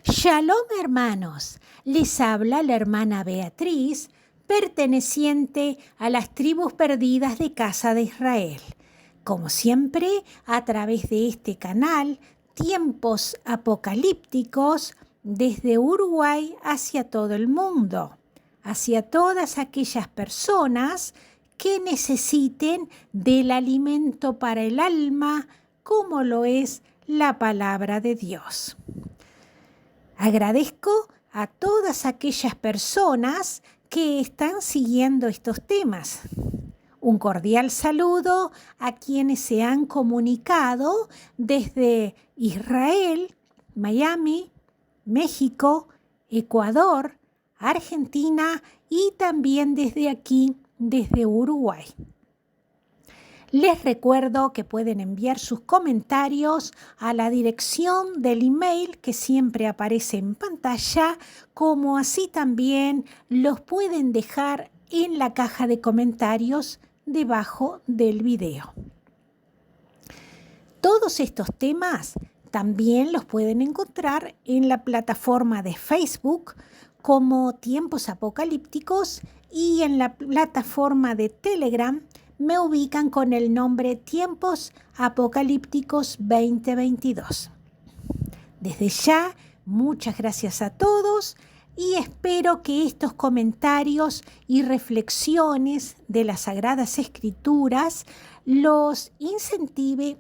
Shalom, hermanos. Les habla la hermana Beatriz, perteneciente a las tribus perdidas de Casa de Israel. Como siempre, a través de este canal, Tiempos Apocalípticos, desde Uruguay hacia todo el mundo, hacia todas aquellas personas que necesiten del alimento para el alma, como lo es la palabra de Dios. Agradezco a todas aquellas personas que están siguiendo estos temas. Un cordial saludo a quienes se han comunicado desde Israel, Miami, México, Ecuador, Argentina y también desde aquí, desde Uruguay. Les recuerdo que pueden enviar sus comentarios a la dirección del email que siempre aparece en pantalla, como así también los pueden dejar en la caja de comentarios debajo del video. Todos estos temas también los pueden encontrar en la plataforma de Facebook como Tiempos Apocalípticos y en la plataforma de Telegram me ubican con el nombre Tiempos Apocalípticos 2022. Desde ya, muchas gracias a todos y espero que estos comentarios y reflexiones de las Sagradas Escrituras los incentive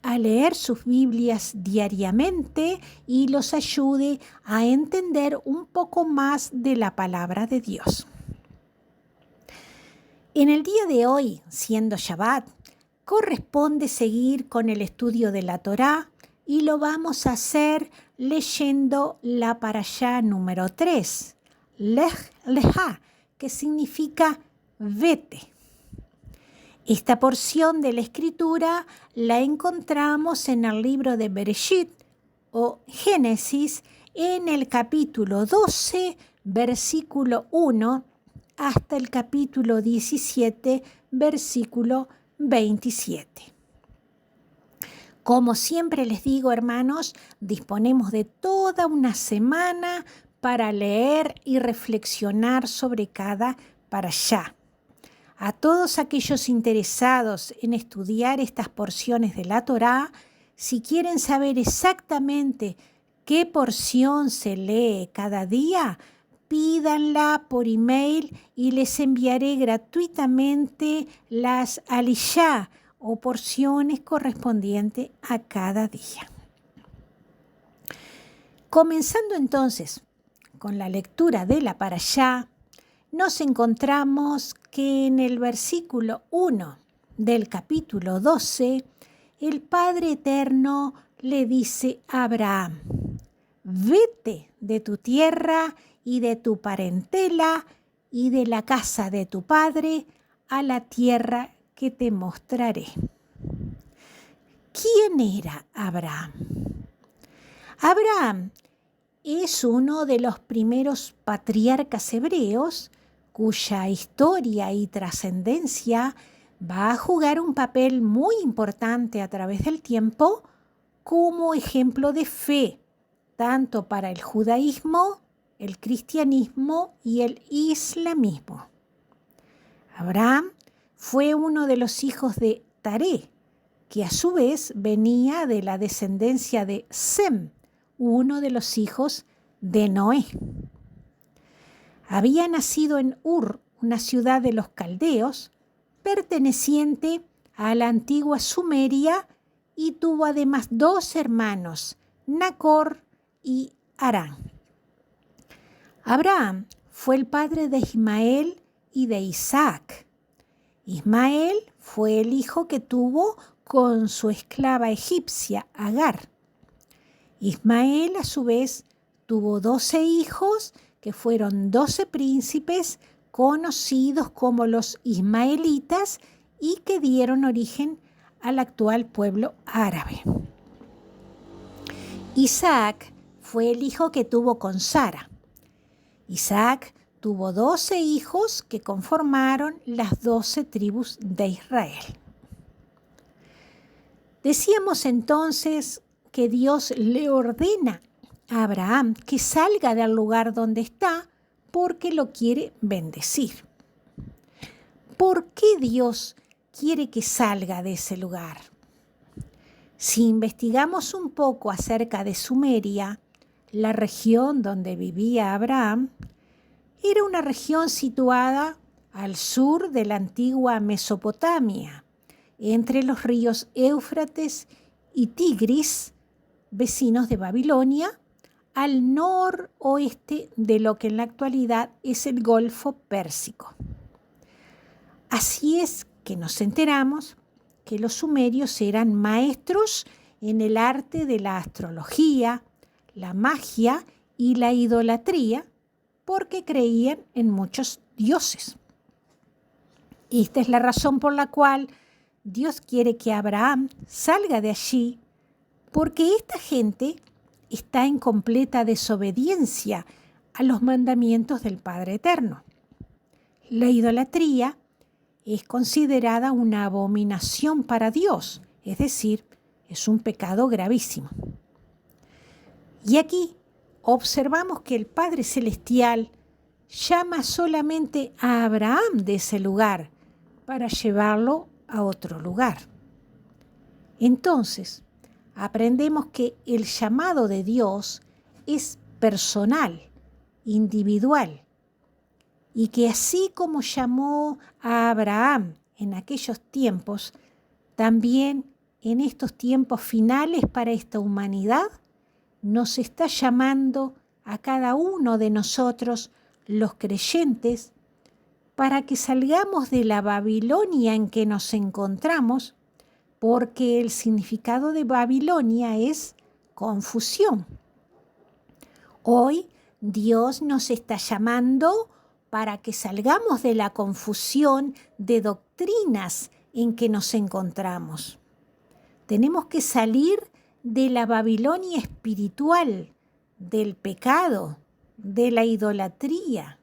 a leer sus Biblias diariamente y los ayude a entender un poco más de la palabra de Dios. En el día de hoy, siendo Shabbat, corresponde seguir con el estudio de la Torá y lo vamos a hacer leyendo la parashá número 3, Lech Lecha, que significa vete. Esta porción de la escritura la encontramos en el libro de Bereshit o Génesis en el capítulo 12, versículo 1, hasta el capítulo 17, versículo 27. Como siempre les digo, hermanos, disponemos de toda una semana para leer y reflexionar sobre cada parashá. A todos aquellos interesados en estudiar estas porciones de la Torá, si quieren saber exactamente qué porción se lee cada día, pídanla por email y les enviaré gratuitamente las aliyá o porciones correspondientes a cada día. Comenzando entonces con la lectura de la parashá, nos encontramos que en el versículo 1 del capítulo 12, el Padre Eterno le dice a Abraham: vete de tu tierra y de tu parentela y de la casa de tu padre a la tierra que te mostraré. ¿Quién era Abraham? Abraham es uno de los primeros patriarcas hebreos cuya historia y trascendencia va a jugar un papel muy importante a través del tiempo como ejemplo de fe, tanto para el judaísmo, el cristianismo y el islamismo. Abraham fue uno de los hijos de Taré, que a su vez venía de la descendencia de Sem, uno de los hijos de Noé. Había nacido en Ur, una ciudad de los caldeos, perteneciente a la antigua Sumeria, y tuvo además 2 hermanos, Nacor y Harán. Abraham fue el padre de Ismael y de Isaac. Ismael fue el hijo que tuvo con su esclava egipcia, Agar. Ismael, a su vez, tuvo 12 hijos que fueron 12 príncipes conocidos como los ismaelitas y que dieron origen al actual pueblo árabe. Isaac fue el hijo que tuvo con Sara. Isaac tuvo 12 hijos que conformaron las 12 tribus de Israel. Decíamos entonces que Dios le ordena a Abraham que salga del lugar donde está porque lo quiere bendecir. ¿Por qué Dios quiere que salga de ese lugar? Si investigamos un poco acerca de Sumeria, la región donde vivía Abraham, era una región situada al sur de la antigua Mesopotamia, entre los ríos Éufrates y Tigris, vecinos de Babilonia, al noroeste de lo que en la actualidad es el Golfo Pérsico. Así es que nos enteramos que los sumerios eran maestros en el arte de la astrología, la magia y la idolatría, porque creían en muchos dioses. Esta es la razón por la cual Dios quiere que Abraham salga de allí, porque esta gente está en completa desobediencia a los mandamientos del Padre Eterno. La idolatría es considerada una abominación para Dios, es decir, es un pecado gravísimo. Y aquí observamos que el Padre Celestial llama solamente a Abraham de ese lugar para llevarlo a otro lugar. Entonces, aprendemos que el llamado de Dios es personal, individual, y que así como llamó a Abraham en aquellos tiempos, también en estos tiempos finales para esta humanidad, nos está llamando a cada uno de nosotros, los creyentes, para que salgamos de la Babilonia en que nos encontramos, porque el significado de Babilonia es confusión. Hoy Dios nos está llamando para que salgamos de la confusión de doctrinas en que nos encontramos. Tenemos que salir de la Babilonia espiritual, del pecado, de la idolatría,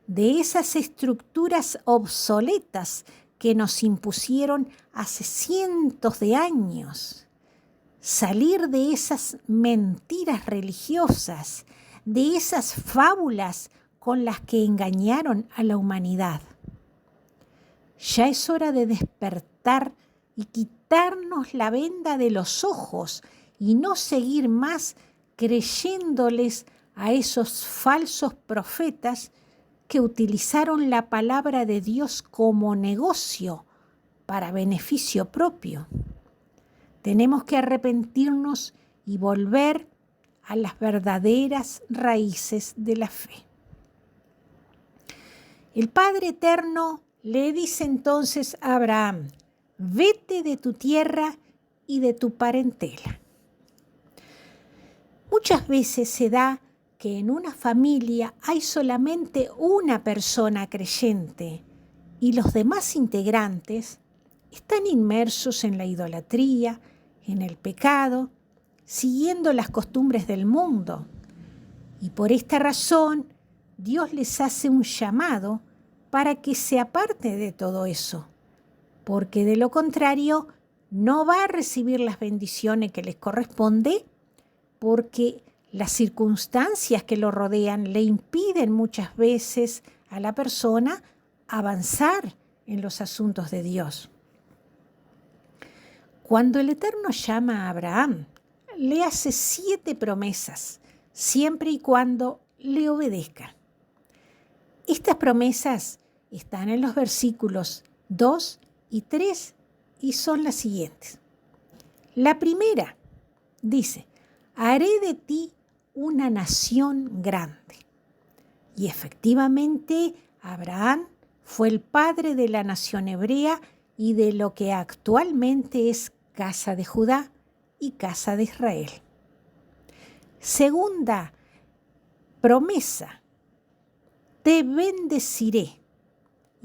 de esas estructuras obsoletas que nos impusieron hace cientos de años. Salir de esas mentiras religiosas, de esas fábulas con las que engañaron a la humanidad. Ya es hora de despertar y quitarnos la venda de los ojos y no seguir más creyéndoles a esos falsos profetas que utilizaron la palabra de Dios como negocio para beneficio propio. Tenemos que arrepentirnos y volver a las verdaderas raíces de la fe. El Padre Eterno le dice entonces a Abraham: vete de tu tierra y de tu parentela. Muchas veces se da que en una familia hay solamente una persona creyente y los demás integrantes están inmersos en la idolatría, en el pecado, siguiendo las costumbres del mundo. Y por esta razón, Dios les hace un llamado para que se aparte de todo eso, porque de lo contrario no va a recibir las bendiciones que les corresponde, porque las circunstancias que lo rodean le impiden muchas veces a la persona avanzar en los asuntos de Dios. Cuando el Eterno llama a Abraham, le hace 7 promesas, siempre y cuando le obedezca. Estas promesas están en los versículos 2 y 3 y son las siguientes. La primera dice: haré de ti una nación grande. Y efectivamente, Abraham fue el padre de la nación hebrea y de lo que actualmente es casa de Judá y casa de Israel. Segunda promesa: te bendeciré.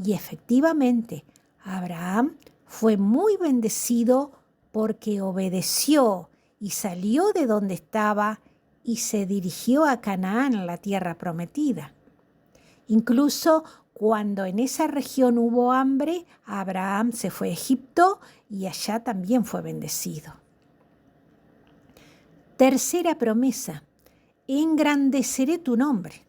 Y efectivamente, Abraham fue muy bendecido porque obedeció y salió de donde estaba y se dirigió a Canaán, la tierra prometida. Incluso cuando en esa región hubo hambre, Abraham se fue a Egipto y allá también fue bendecido. Tercera promesa: engrandeceré tu nombre.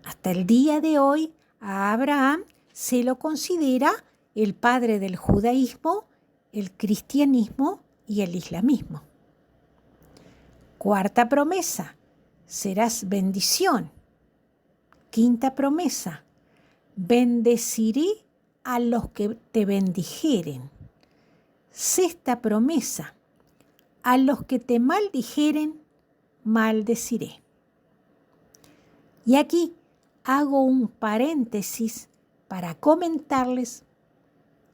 Hasta el día de hoy, a Abraham se lo considera el padre del judaísmo, el cristianismo y el islamismo. Cuarta promesa, serás bendición. Quinta promesa, bendeciré a los que te bendijeren. Sexta promesa, a los que te maldijeren, maldeciré. Y aquí hago un paréntesis para comentarles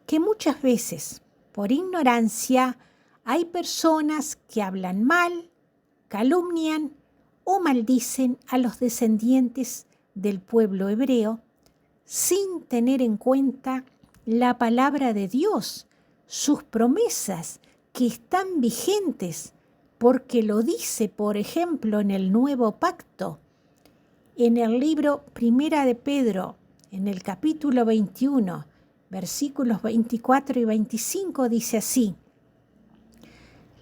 que muchas veces, por ignorancia, hay personas que hablan mal, calumnian o maldicen a los descendientes del pueblo hebreo sin tener en cuenta la palabra de Dios, sus promesas que están vigentes, porque lo dice, por ejemplo, en el Nuevo Pacto, en el libro Primera de Pedro, en el capítulo 21, versículos 24 y 25, dice así: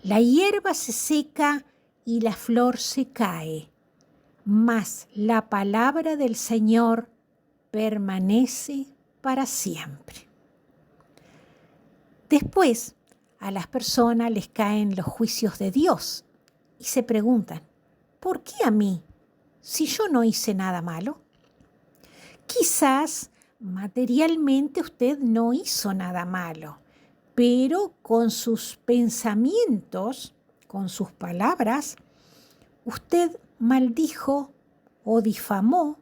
la hierba se seca y la flor se cae, mas la palabra del Señor permanece para siempre. Después, a las personas les caen los juicios de Dios y se preguntan, ¿por qué a mí, si yo no hice nada malo? Quizás materialmente usted no hizo nada malo, pero con sus pensamientos, con sus palabras, usted maldijo o difamó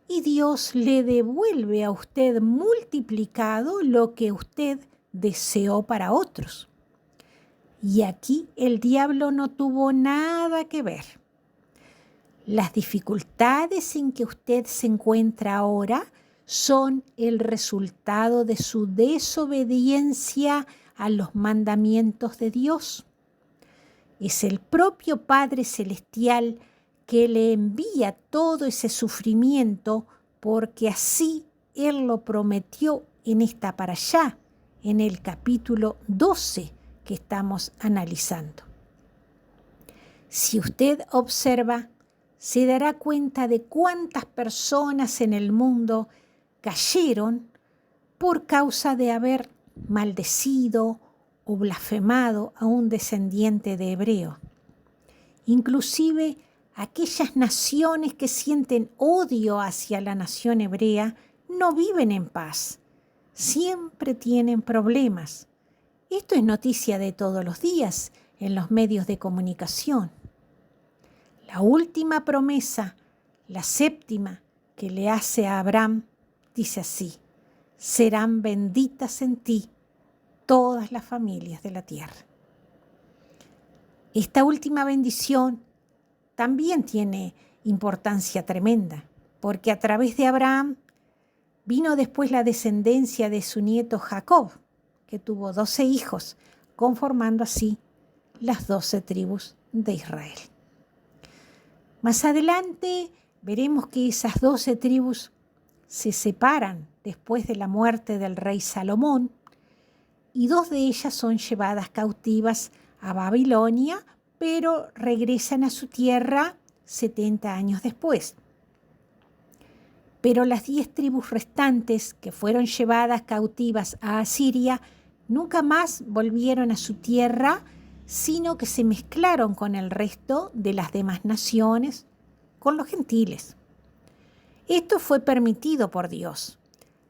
y Dios le devuelve a usted multiplicado lo que usted deseó para otros. Y aquí el diablo no tuvo nada que ver. Las dificultades en que usted se encuentra ahora son el resultado de su desobediencia a los mandamientos de Dios. Es el propio Padre Celestial que le envía todo ese sufrimiento porque así Él lo prometió en esta parashá, en el capítulo 12 que estamos analizando. Si usted observa, se dará cuenta de cuántas personas en el mundo cayeron por causa de haber maldecido o blasfemado a un descendiente de hebreo. Inclusive aquellas naciones que sienten odio hacia la nación hebrea no viven en paz, siempre tienen problemas. Esto es noticia de todos los días en los medios de comunicación. La última promesa, la séptima que le hace a Abraham, dice así: serán benditas en ti todas las familias de la tierra. Esta última bendición también tiene importancia tremenda, porque a través de Abraham vino después la descendencia de su nieto Jacob, que tuvo 12 hijos, conformando así las 12 tribus de Israel. Más adelante veremos que esas 12 tribus se separan después de la muerte del rey Salomón y 2 de ellas son llevadas cautivas a Babilonia, pero regresan a su tierra 70 años después. Pero las 10 tribus restantes que fueron llevadas cautivas a Asiria nunca más volvieron a su tierra, sino que se mezclaron con el resto de las demás naciones, con los gentiles. Esto fue permitido por Dios,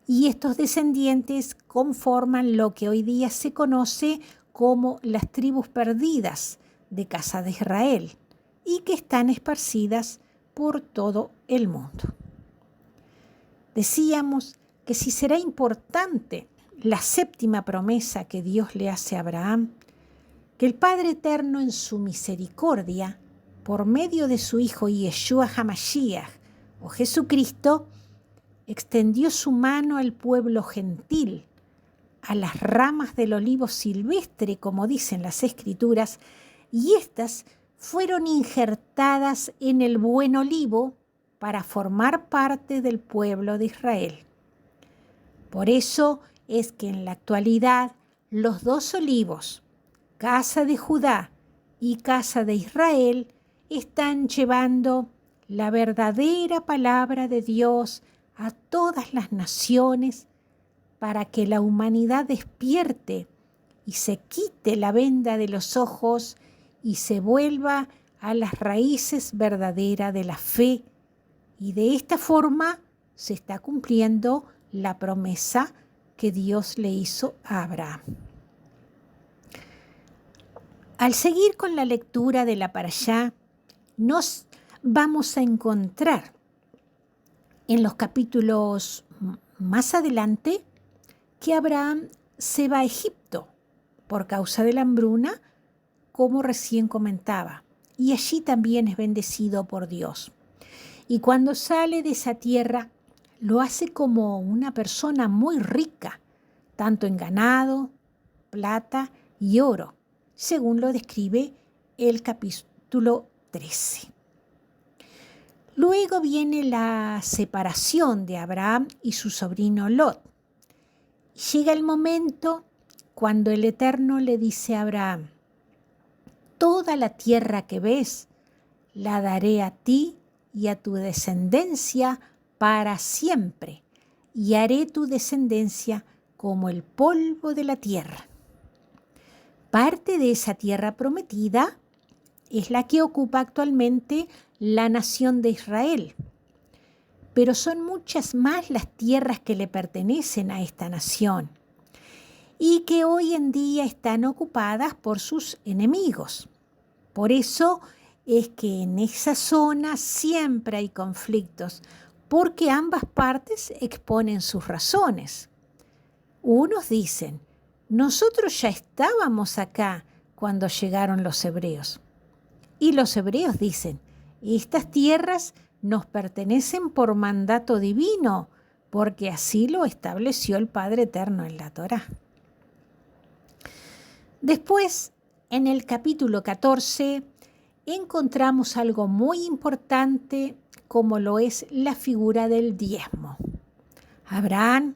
y estos descendientes conforman lo que hoy día se conoce como las tribus perdidas de casa de Israel, y que están esparcidas por todo el mundo. Decíamos que si será importante la séptima promesa que Dios le hace a Abraham, que el Padre Eterno en su misericordia, por medio de su Hijo Yeshua HaMashiach, o Jesucristo, extendió su mano al pueblo gentil, a las ramas del olivo silvestre, como dicen las Escrituras, y éstas fueron injertadas en el buen olivo para formar parte del pueblo de Israel. Por eso es que en la actualidad los 2 olivos, casa de Judá y casa de Israel, están llevando la verdadera palabra de Dios a todas las naciones para que la humanidad despierte y se quite la venda de los ojos y se vuelva a las raíces verdaderas de la fe. Y de esta forma se está cumpliendo la promesa que Dios le hizo a Abraham. Al seguir con la lectura de la parashá, nos vamos a encontrar en los capítulos más adelante que Abraham se va a Egipto por causa de la hambruna, como recién comentaba, y allí también es bendecido por Dios. Y cuando sale de esa tierra, lo hace como una persona muy rica, tanto en ganado, plata y oro, según lo describe el capítulo 13. Luego viene la separación de Abraham y su sobrino Lot. Llega el momento cuando el Eterno le dice a Abraham: toda la tierra que ves la daré a ti y a tu descendencia para siempre, y haré tu descendencia como el polvo de la tierra. Parte de esa tierra prometida es la que ocupa actualmente la nación de Israel, pero son muchas más las tierras que le pertenecen a esta nación y que hoy en día están ocupadas por sus enemigos. Por eso es que en esa zona siempre hay conflictos, porque ambas partes exponen sus razones. Unos dicen: nosotros ya estábamos acá cuando llegaron los hebreos. Y los hebreos dicen: estas tierras nos pertenecen por mandato divino, porque así lo estableció el Padre Eterno en la Torá. Después, en el capítulo 14, encontramos algo muy importante, como lo es la figura del diezmo. Abraham,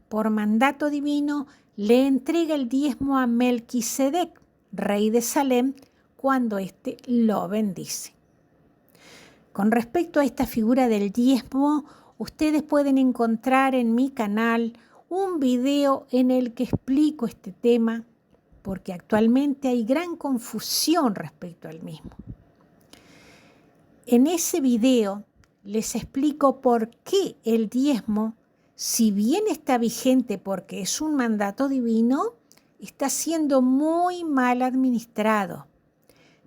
por mandato divino, le entrega el diezmo a Melquisedec, rey de Salem, cuando éste lo bendice. Con respecto a esta figura del diezmo, ustedes pueden encontrar en mi canal un video en el que explico este tema, porque actualmente hay gran confusión respecto al mismo. En ese video les explico por qué el diezmo, si bien está vigente porque es un mandato divino, está siendo muy mal administrado,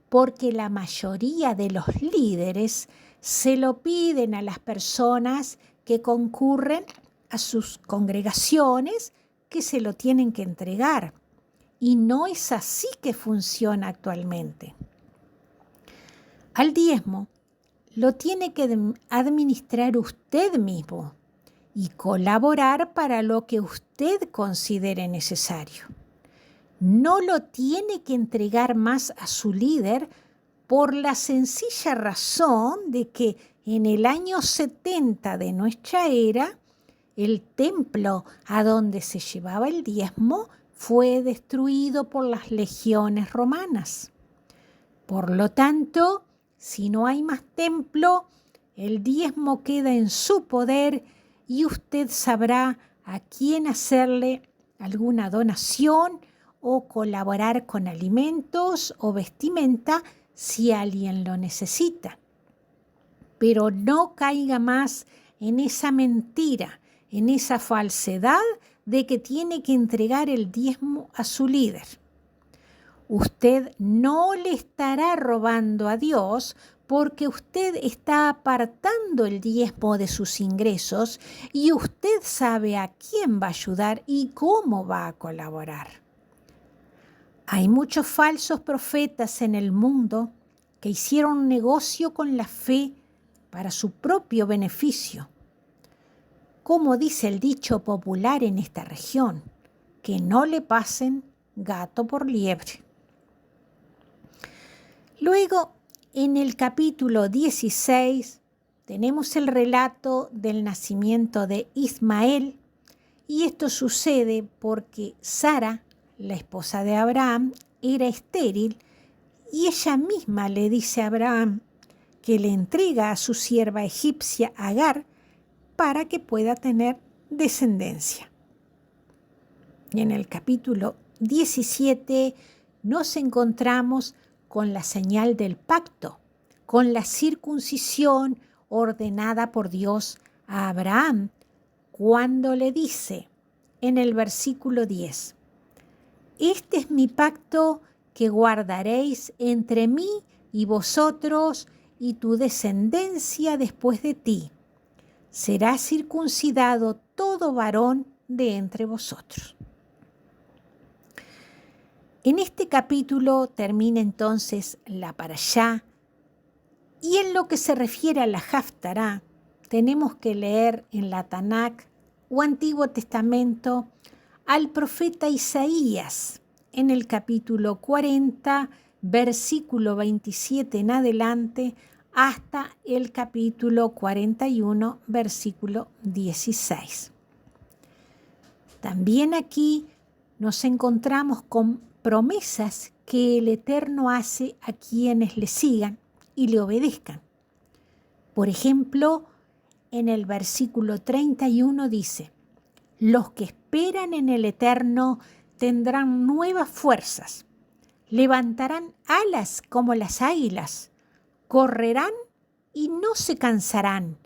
porque la mayoría de los líderes se lo piden a las personas que concurren a sus congregaciones, que se lo tienen que entregar. Y no es así que funciona actualmente. Al diezmo lo tiene que administrar usted mismo y colaborar para lo que usted considere necesario. No lo tiene que entregar más a su líder por la sencilla razón de que en el año 70 de nuestra era, el templo a donde se llevaba el diezmo fue destruido por las legiones romanas. Por lo tanto, si no hay más templo, el diezmo queda en su poder y usted sabrá a quién hacerle alguna donación o colaborar con alimentos o vestimenta si alguien lo necesita. Pero no caiga más en esa mentira, en esa falsedad de que tiene que entregar el diezmo a su líder. Usted no le estará robando a Dios porque usted está apartando el diezmo de sus ingresos y usted sabe a quién va a ayudar y cómo va a colaborar. Hay muchos falsos profetas en el mundo que hicieron negocio con la fe para su propio beneficio. Como dice el dicho popular en esta región, que no le pasen gato por liebre. Luego, en el capítulo 16, tenemos el relato del nacimiento de Ismael, y esto sucede porque Sara, la esposa de Abraham, era estéril, y ella misma le dice a Abraham que le entrega a su sierva egipcia Agar para que pueda tener descendencia. Y en el capítulo 17 nos encontramos con la señal del pacto, con la circuncisión ordenada por Dios a Abraham, cuando le dice en el versículo 10, «Este es mi pacto que guardaréis entre mí y vosotros y tu descendencia después de ti. Será circuncidado todo varón de entre vosotros». En este capítulo termina entonces la parashá, y en lo que se refiere a la Haftará, tenemos que leer en la Tanakh o Antiguo Testamento al profeta Isaías en el capítulo 40, versículo 27 en adelante, hasta el capítulo 41, versículo 16. También aquí nos encontramos con promesas que el Eterno hace a quienes le sigan y le obedezcan. Por ejemplo, en el versículo 31 dice, «Los que esperan en el Eterno tendrán nuevas fuerzas, levantarán alas como las águilas, correrán y no se cansarán,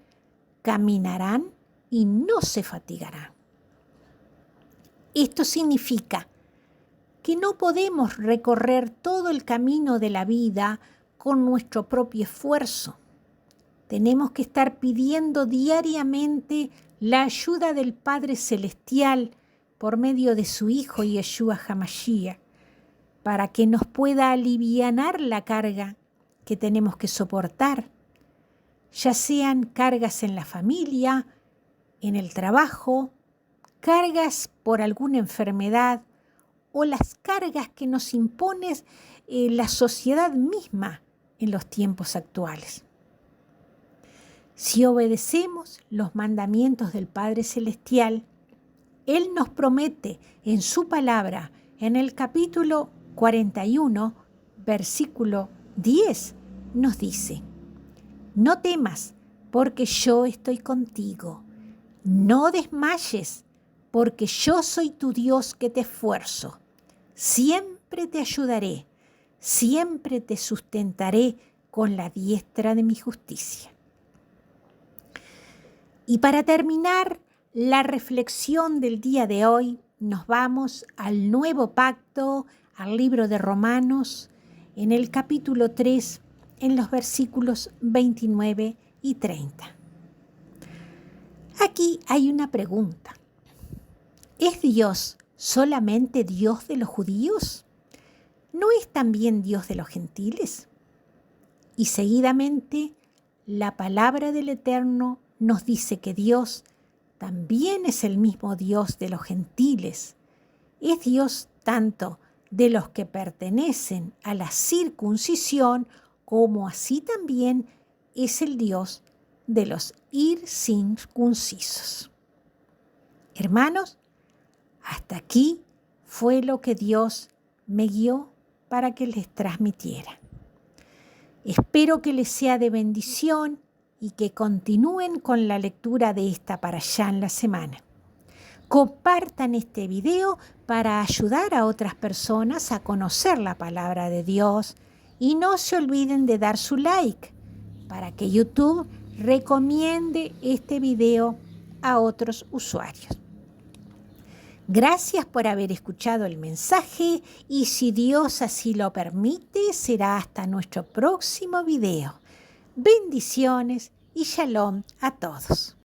caminarán y no se fatigarán». Esto significa que no podemos recorrer todo el camino de la vida con nuestro propio esfuerzo. Tenemos que estar pidiendo diariamente la ayuda del Padre Celestial por medio de su Hijo Yeshua HaMashiach, para que nos pueda alivianar la carga que tenemos que soportar, ya sean cargas en la familia, en el trabajo, cargas por alguna enfermedad o las cargas que nos impone la sociedad misma en los tiempos actuales. Si obedecemos los mandamientos del Padre Celestial, Él nos promete en su palabra, en el capítulo 41, versículo 10, nos dice, «No temas, porque yo estoy contigo. No desmayes, porque yo soy tu Dios que te esfuerzo. Siempre te ayudaré, siempre te sustentaré con la diestra de mi justicia». Y para terminar la reflexión del día de hoy, nos vamos al Nuevo Pacto, al libro de Romanos, en el capítulo 3, en los versículos 29 y 30. Aquí hay una pregunta. ¿Es Dios solamente Dios de los judíos? ¿No es también Dios de los gentiles? Y seguidamente, la palabra del Eterno nos dice que Dios también es el mismo Dios de los gentiles. Es Dios tanto de los que pertenecen a la circuncisión, como así también es el Dios de los incircuncisos. Hermanos, hasta aquí fue lo que Dios me guió para que les transmitiera. Espero que les sea de bendición y que continúen con la lectura de esta parashá en la semana. Compartan este video para ayudar a otras personas a conocer la palabra de Dios y no se olviden de dar su like para que YouTube recomiende este video a otros usuarios. Gracias por haber escuchado el mensaje y si Dios así lo permite, será hasta nuestro próximo video. Bendiciones y shalom a todos.